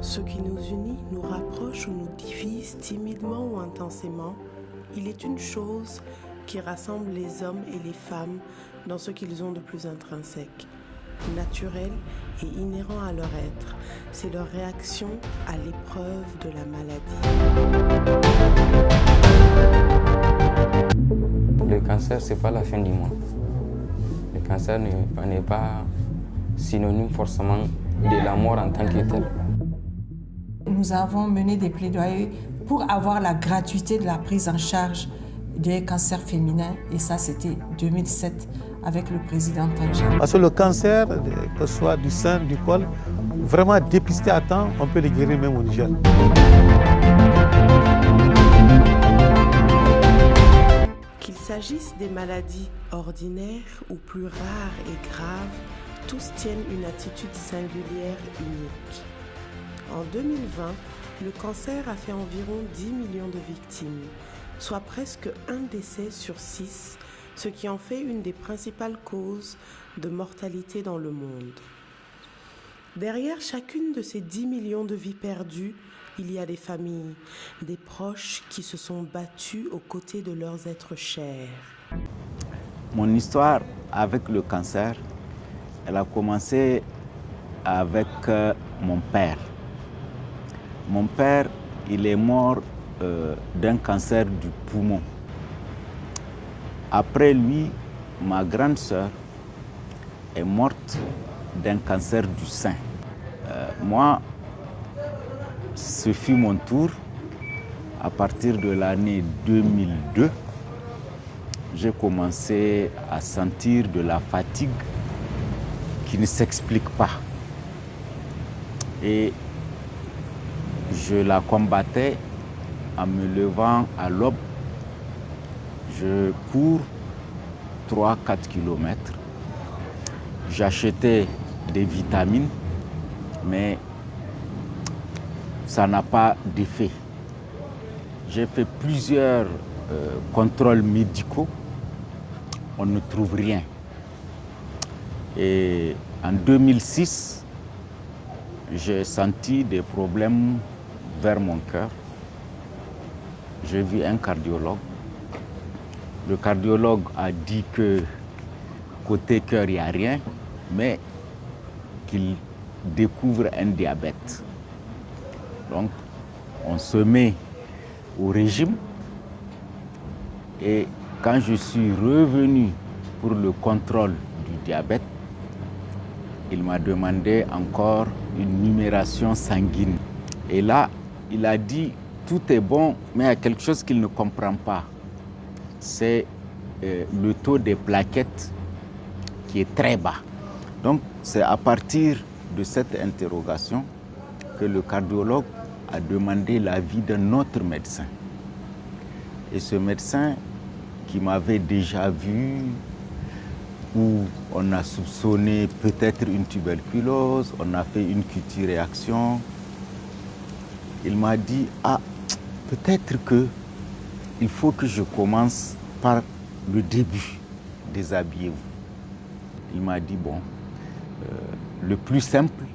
Ce qui nous unit, nous rapproche ou nous divise timidement ou intensément, il est une chose qui rassemble les hommes et les femmes dans ce qu'ils ont de plus intrinsèque, naturel et inhérent à leur être. C'est leur réaction à l'épreuve de la maladie. Le cancer, ce n'est pas la fin du monde. Le cancer n'est pas synonyme forcément de la mort en tant que telle. Nous avons mené des plaidoyers pour avoir la gratuité de la prise en charge des cancers féminins, et ça c'était 2007 avec le président Tandja. Parce que le cancer, que ce soit du sein, du col, vraiment dépisté à temps, on peut les guérir même au Niger. Qu'il s'agisse des maladies ordinaires ou plus rares et graves, tous tiennent une attitude singulière unique. En 2020, le cancer a fait environ 10 millions de victimes, soit presque un décès sur 6, ce qui en fait une des principales causes de mortalité dans le monde. Derrière chacune de ces 10 millions de vies perdues, il y a des familles, des proches qui se sont battus aux côtés de leurs êtres chers. Mon histoire avec le cancer, elle a commencé avec mon père. Mon père, il est mort d'un cancer du poumon. Après lui, ma grande sœur est morte d'un cancer du sein. Moi, ce fut mon tour. À partir de l'année 2002, j'ai commencé à sentir de la fatigue qui ne s'explique pas. Et je la combattais en me levant à l'aube. Je cours 3-4 kilomètres. J'achetais des vitamines, mais ça n'a pas d'effet. J'ai fait plusieurs contrôles médicaux. On ne trouve rien. Et en 2006, j'ai senti des problèmes vers mon cœur. J'ai vu un cardiologue. Le cardiologue a dit que côté cœur, il n'y a rien, mais qu'il découvre un diabète. Donc, on se met au régime. Et quand je suis revenu pour le contrôle du diabète, il m'a demandé encore une numération sanguine. Et là, il a dit, tout est bon, mais il y a quelque chose qu'il ne comprend pas. C'est le taux des plaquettes qui est très bas. Donc, c'est à partir de cette interrogation que le cardiologue a demandé l'avis d'un autre médecin. Et ce médecin qui m'avait déjà vu, où on a soupçonné peut-être une tuberculose, on a fait une culture-réaction. Il m'a dit, peut-être qu'il faut que je commence par le début, déshabillez-vous. Il m'a dit, bon, le plus simple,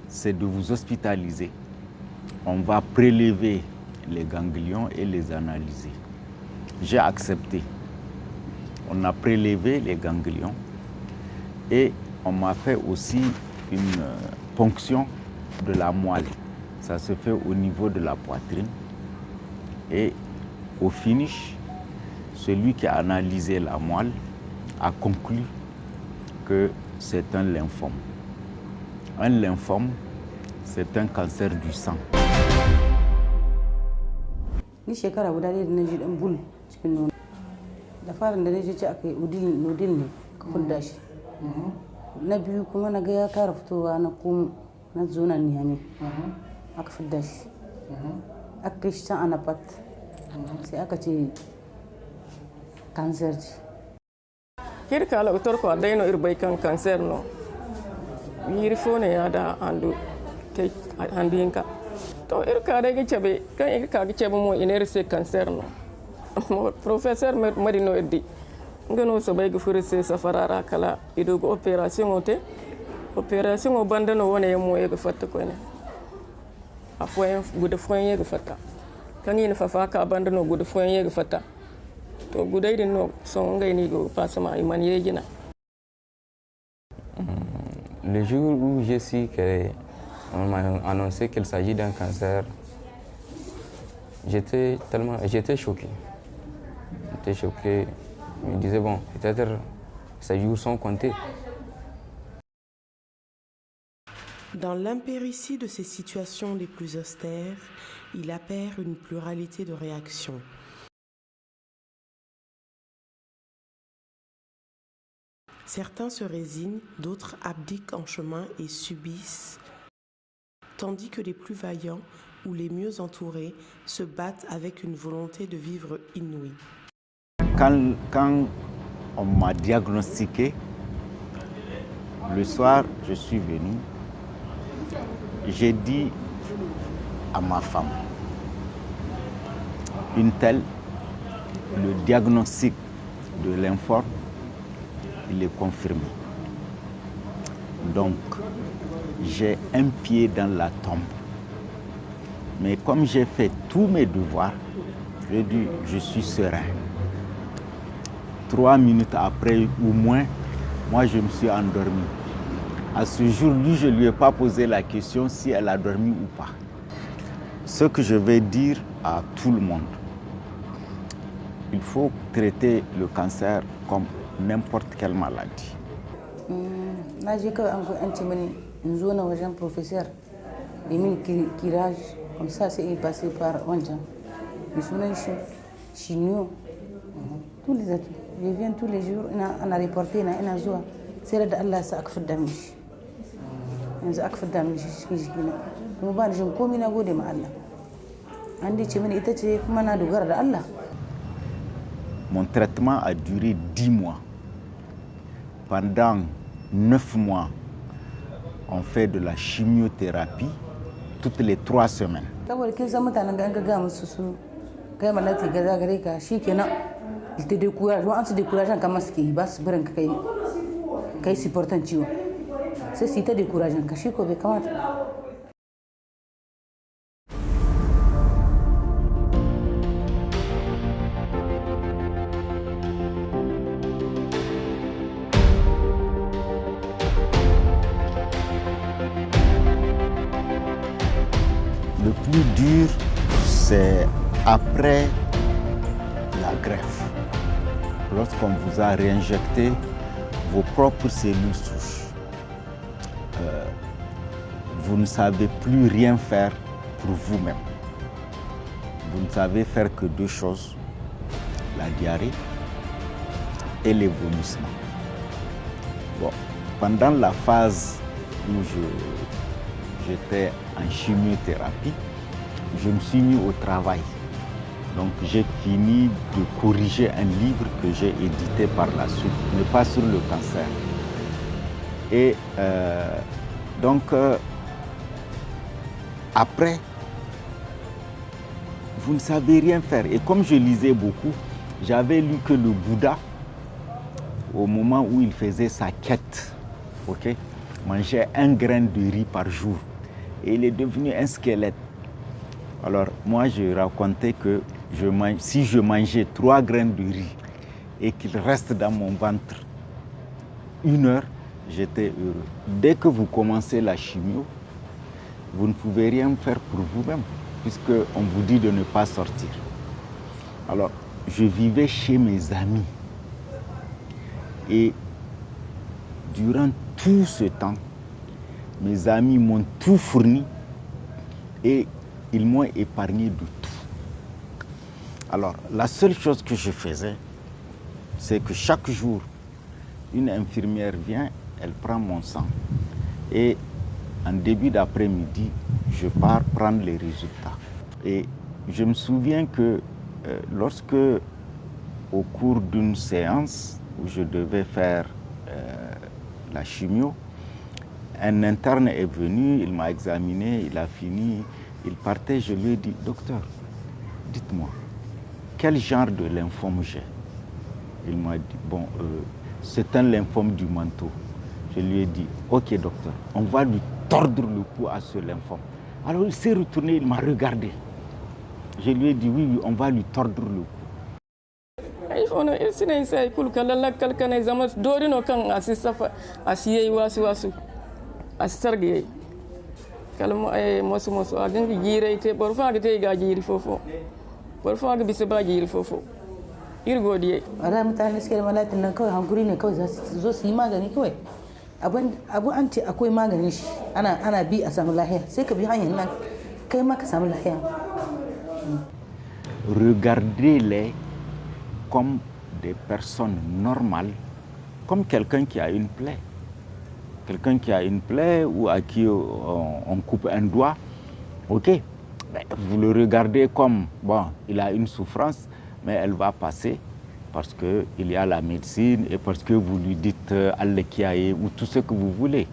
c'est de vous hospitaliser. On va prélever les ganglions et les analyser. J'ai accepté. On a prélevé les ganglions et on m'a fait aussi une ponction de la moelle. Ça se fait au niveau de la poitrine. Et au finish, celui qui a analysé la moelle a conclu que c'est un lymphome. Un lymphome, c'est un cancer du sang. Ni shekara guda ne na ji dan bul cikin nono. Da farin da naje ci akai udil ne ka fudda shi. Na biyu kuma na ga ya kara fitowa na kuma na zo nan ne ne. Aka fudda shi. Aka kai shi can anapat. Sai aka ce cancer ce. Kirka la utor ko dai no irbai kan cancer no. Yiri fone ya da andu te andinka. To irka da gice be kan irka gice mo iner se cancer no. Professeur Marino eddi ngano so bay gufure se safarara kala ido go operation ote operation o bandano wona yemo e go fatta ko ne a foyen guda foyen yega fata kan yin fafa ka banda no guda foyen yega fata to guda din no so ngai ni go pasama iman yegina. Le jour où j'ai su qu'on m'a annoncé qu'il s'agit d'un cancer, j'étais choqué. J'étais choqué. Je me disais, bon, peut-être ces jours sont comptés. Dans l'impéritie de ces situations les plus austères, il appert une pluralité de réactions. Certains se résignent, d'autres abdiquent en chemin et subissent, tandis que les plus vaillants ou les mieux entourés se battent avec une volonté de vivre inouïe. Quand on m'a diagnostiqué, le soir, je suis venu, j'ai dit à ma femme, une telle, le diagnostic de lymphome, il est confirmé. Donc, j'ai un pied dans la tombe. Mais comme j'ai fait tous mes devoirs, j'ai dit, je suis serein. 3 minutes après ou moins, moi je me suis endormi. À ce jour, lui, je ne lui ai pas posé la question si elle a dormi ou pas. Ce que je vais dire à tout le monde, il faut traiter le cancer comme n'importe quelle maladie. J'ai un professeur, tirage, comme ça c'est passé par Onja. Chigno, tous les autres. Je viens tous les jours, on a reporté, on a zoa. C'est là Allah sa akfar damish. On a akfar damish, nous ban je komi na gode ma Allah. Andi ce mini ita ce kuma na dogara da Allah. Mon traitement a duré 10 mois. Pendant 9 mois, on fait de la chimiothérapie toutes les 3 semaines. Saboda kin san mutanen da an ga musu su kai malati ga zagare ka shikenan ita dai kura ruwan su dai kura jan kamar suke ba su barin ka kai supportan ciwo sai su ta dai kura jan ka shi ko bai kamata. Le plus dur, c'est après la greffe. Lorsqu'on vous a réinjecté vos propres cellules souches, vous ne savez plus rien faire pour vous-même. Vous ne savez faire que 2 choses, la diarrhée et les vomissements. Bon, pendant la phase où j'étais en chimiothérapie, je me suis mis au travail. Donc j'ai fini de corriger un livre que j'ai édité par la suite, mais pas sur le cancer. Et après, vous ne savez rien faire. Et comme je lisais beaucoup, j'avais lu que le Bouddha, au moment où il faisait sa quête, mangeait 1 grain de riz par jour. Et il est devenu un squelette. Alors moi je racontais que si je mangeais 3 graines de riz et qu'il reste dans mon ventre 1 heure, j'étais heureux. Dès que vous commencez la chimio, vous ne pouvez rien faire pour vous-même, puisqu'on vous dit de ne pas sortir. Alors je vivais chez mes amis. Et durant tout ce temps, mes amis m'ont tout fourni et ils m'ont épargné de tout. Alors, la seule chose que je faisais, c'est que chaque jour, une infirmière vient, elle prend mon sang. Et en début d'après-midi, je pars prendre les résultats. Et je me souviens que lorsque, au cours d'une séance où je devais faire la chimio, un interne est venu, il m'a examiné, il a fini, il partait, je lui ai dit, docteur, dites-moi, quel genre de lymphome j'ai? Il m'a dit, bon, c'est un lymphome du manteau. Je lui ai dit, ok docteur, on va lui tordre le cou à ce lymphome. Alors il s'est retourné, il m'a regardé. Je lui ai dit oui, on va lui tordre le cou. Ono sina sai kul kala kalkana zama dori no kan asisafa asiye wasu asarge kalmo ay moso agangi jire te borfa ga te ga jiri fofo borfa ga bisa ba jiri fofo irgo diye ala mutane suke da malatin nan kawai hankuri ne kawai za su zo su yi magani kawai abu an ce akwai maganin shi ana bi a samu lahiya sai ka bi hanyar nan kai ma ka samu lahiya. Regardez-les comme des personnes normales, comme quelqu'un qui a une plaie. Quelqu'un qui a une plaie ou à qui on coupe un doigt, ok, vous le regardez comme, bon, il a une souffrance, mais elle va passer parce qu'il y a la médecine et parce que vous lui dites Allekiaye ou tout ce que vous voulez.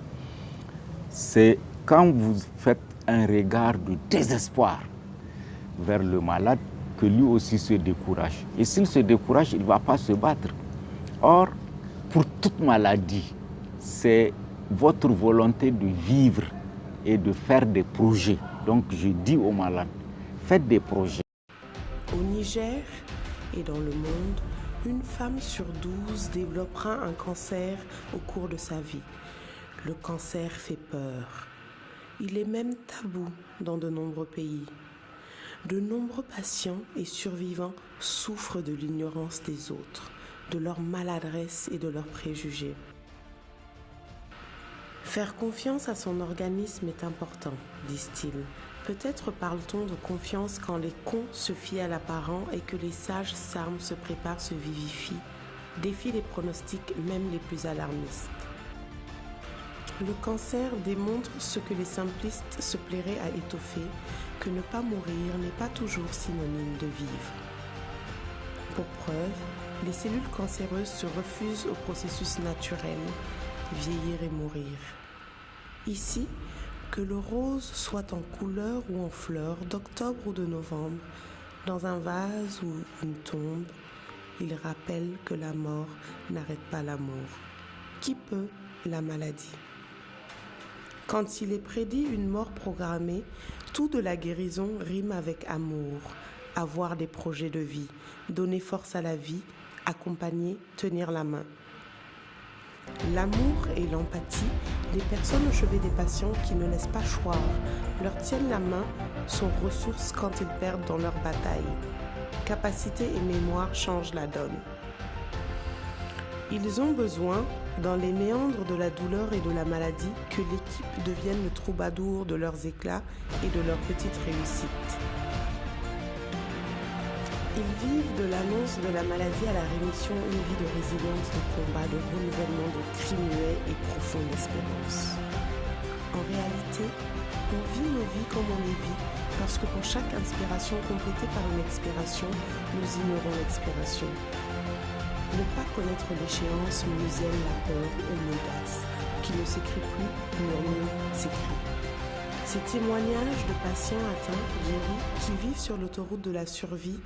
C'est quand vous faites un regard de désespoir vers le malade que lui aussi se décourage. Et s'il se décourage, il ne va pas se battre. Or, pour toute maladie, c'est votre volonté de vivre et de faire des projets. Donc je dis aux malades, faites des projets. Au Niger et dans le monde, une femme sur 12 développera un cancer au cours de sa vie. Le cancer fait peur. Il est même tabou dans de nombreux pays. De nombreux patients et survivants souffrent de l'ignorance des autres, de leur maladresse et de leurs préjugés. Faire confiance à son organisme est important, disent-ils. Peut-être parle-t-on de confiance quand les cons se fient à l'apparent et que les sages s'arment, se préparent, se vivifient, défient les pronostics, même les plus alarmistes. Le cancer démontre ce que les simplistes se plairaient à étoffer, que ne pas mourir n'est pas toujours synonyme de vivre. Pour preuve, les cellules cancéreuses se refusent au processus naturel, vieillir et mourir. Ici, que le rose soit en couleur ou en fleur, d'octobre ou de novembre, dans un vase ou une tombe, il rappelle que la mort n'arrête pas l'amour. Qui peut la maladie? Quand il est prédit une mort programmée, tout de la guérison rime avec amour, avoir des projets de vie, donner force à la vie, accompagner, tenir la main. L'amour et l'empathie, les personnes au chevet des patients qui ne laissent pas choir, leur tiennent la main, sont ressources quand ils perdent dans leur bataille. Capacité et mémoire changent la donne. Ils ont besoin, dans les méandres de la douleur et de la maladie, que l'équipe devienne le troubadour de leurs éclats et de leurs petites réussites. Ils vivent de l'annonce de la maladie à la rémission une vie de résilience, de combat, de renouvellement, de cris muets et profonde espérance. En réalité, on vit nos vies comme on les vit, parce que pour chaque inspiration complétée par une expiration, nous ignorons l'expiration. Ne pas connaître l'échéance muselle la peur ou l'audace, qui ne s'écrit plus, murmure, s'écrit. Ces témoignages de patients atteints, guéris, qui vivent sur l'autoroute de la survie,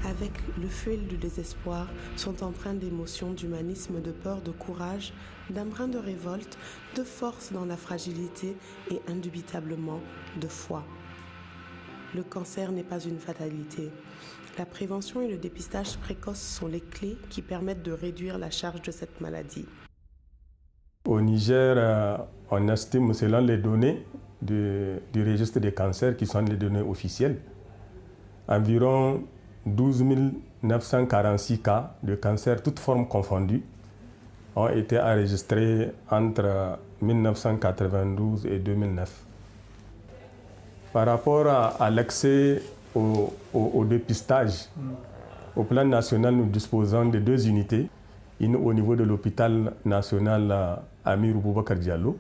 avec le feu du désespoir, sont empreints d'émotions, d'humanisme, de peur, de courage, d'un brin de révolte, de force dans la fragilité et indubitablement de foi. Le cancer n'est pas une fatalité. La prévention et le dépistage précoce sont les clés qui permettent de réduire la charge de cette maladie. Au Niger, on estime, selon les données du registre des cancers, qui sont les données officielles, environ 12 946 cas de cancer, toutes formes confondues, ont été enregistrés entre 1992 et 2009. Par rapport à l'accès au dépistage, au plan national, nous disposons de 2 unités, une au niveau de l'hôpital national Amir Boubacar Diallo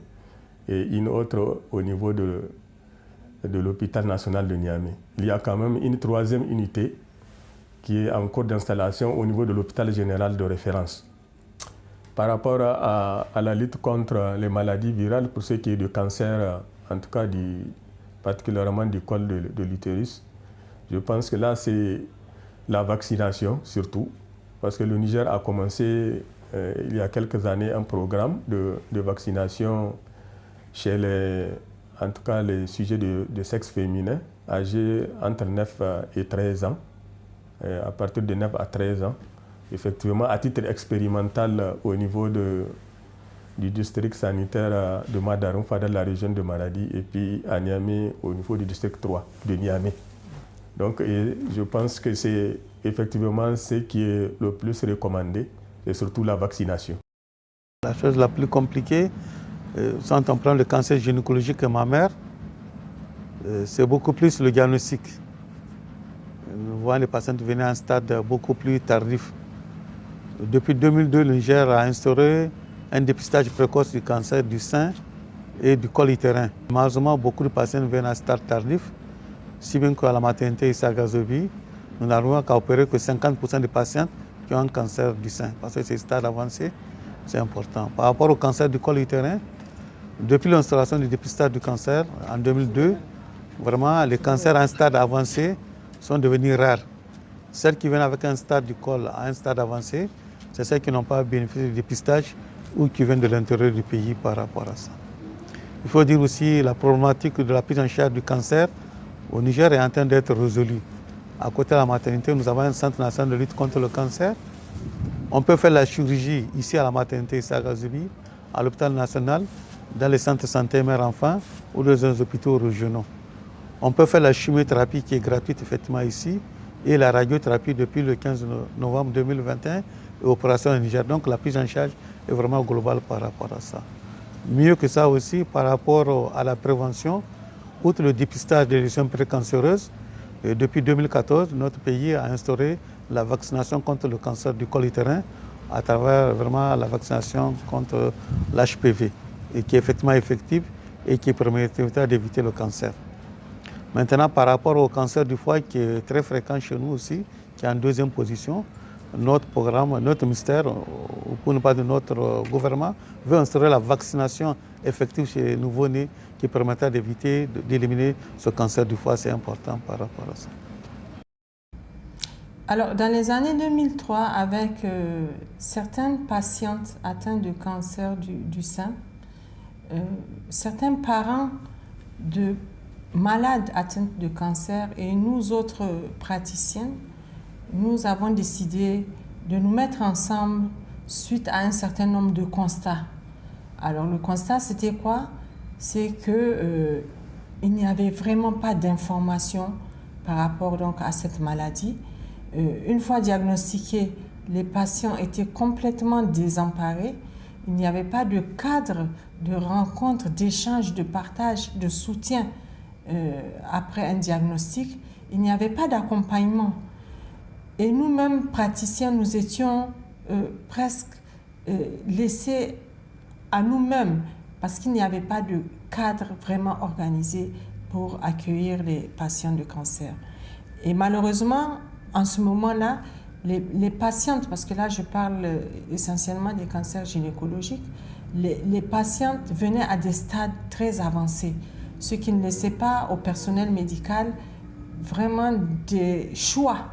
et une autre au niveau de l'hôpital national de Niamey. Il y a quand même une 3e unité qui est en cours d'installation au niveau de l'hôpital général de référence. Par rapport à la lutte contre les maladies virales, pour ce qui est de cancer, en tout cas particulièrement du col de l'utérus, je pense que là c'est la vaccination surtout, parce que le Niger a commencé il y a quelques années un programme de vaccination chez les en tout cas les sujets de sexe féminin, âgés entre 9 et 13 ans, à partir de 9 à 13 ans. Effectivement, à titre expérimental au niveau du district sanitaire de Madarumfa dans la région de Maradi et puis à Niamey au niveau du district 3 de Niamey. Donc je pense que c'est effectivement ce qui est le plus recommandé et surtout la vaccination. La chose la plus compliquée, quand on prend le cancer gynécologique mammaire, c'est beaucoup plus le diagnostic. Nous voyons les patientes venir à un stade beaucoup plus tardif. Depuis 2002, le Niger a instauré un dépistage précoce du cancer du sein et du col utérin. Malheureusement, beaucoup de patients viennent à un stade tardif, si bien qu'à la maternité ici à Gazobi, nous n'arrivons qu'à opérer que 50% des patients qui ont un cancer du sein, parce que c'est un stade avancé, c'est important. Par rapport au cancer du col utérin, depuis l'instauration du dépistage du cancer en 2002, vraiment les cancers à un stade avancé sont devenus rares. Celles qui viennent avec un stade du col à un stade avancé, c'est celles qui n'ont pas bénéficié du dépistage ou qui viennent de l'intérieur du pays par rapport à ça. Il faut dire aussi la problématique de la prise en charge du cancer au Niger est en train d'être résolue. À côté de la maternité, nous avons un centre national de lutte contre le cancer. On peut faire la chirurgie ici à la maternité, ici à Gazobi, à l'hôpital national, dans les centres de santé mère-enfant ou dans les hôpitaux régionaux. On peut faire la chimiothérapie qui est gratuite effectivement ici et la radiothérapie depuis le 15 novembre 2021 et opération au Niger. Donc la prise en charge est vraiment globale par rapport à ça. Mieux que ça aussi, par rapport à la prévention, outre le dépistage des lésions précancéreuses, depuis 2014, notre pays a instauré la vaccination contre le cancer du col utérin à travers vraiment la vaccination contre l'HPV et qui est effectivement effective et qui permet d'éviter le cancer. Maintenant, par rapport au cancer du foie qui est très fréquent chez nous aussi, qui est en deuxième position, notre programme, notre ministère, ou pour ne pas dire notre gouvernement, veut instaurer la vaccination effective chez les nouveau-nés qui permettra d'éviter, d'éliminer ce cancer du foie. C'est important par rapport à ça. Alors, dans les années 2003, avec certaines patientes atteintes de cancer du sein, certains parents de malades atteints de cancer et nous autres praticiens, nous avons décidé de nous mettre ensemble suite à un certain nombre de constats. Alors le constat c'était quoi? C'est que il n'y avait vraiment pas d'informations par rapport donc à cette maladie. Une fois diagnostiqués, les patients étaient complètement désemparés. Il n'y avait pas de cadre de rencontre, d'échange, de partage, de soutien après un diagnostic. Il n'y avait pas d'accompagnement. Et nous-mêmes, praticiens, nous étions presque laissés à nous-mêmes parce qu'il n'y avait pas de cadre vraiment organisé pour accueillir les patients de cancer. Et malheureusement, en ce moment-là, les patientes, parce que là je parle essentiellement des cancers gynécologiques, les patientes venaient à des stades très avancés, ce qui ne laissait pas au personnel médical vraiment des choix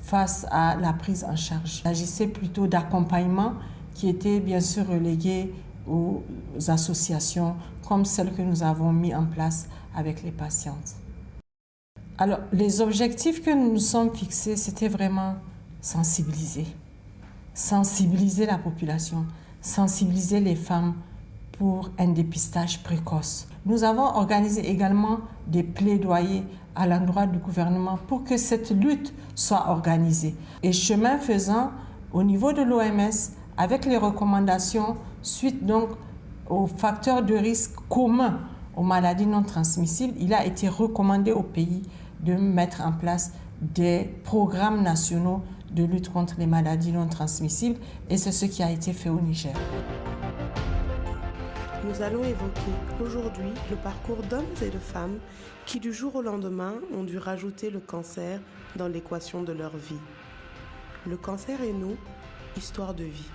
face à la prise en charge. Il s'agissait plutôt d'accompagnement qui était bien sûr relégué aux associations comme celle que nous avons mis en place avec les patientes. Alors, les objectifs que nous nous sommes fixés, c'était vraiment sensibiliser la population, sensibiliser les femmes pour un dépistage précoce. Nous avons organisé également des plaidoyers à l'endroit du gouvernement pour que cette lutte soit organisée. Et chemin faisant, au niveau de l'OMS, avec les recommandations suite donc aux facteurs de risque communs aux maladies non transmissibles, il a été recommandé au pays de mettre en place des programmes nationaux de lutte contre les maladies non transmissibles et c'est ce qui a été fait au Niger. Nous allons évoquer aujourd'hui le parcours d'hommes et de femmes qui du jour au lendemain ont dû rajouter le cancer dans l'équation de leur vie. Le cancer et nous, histoire de vie.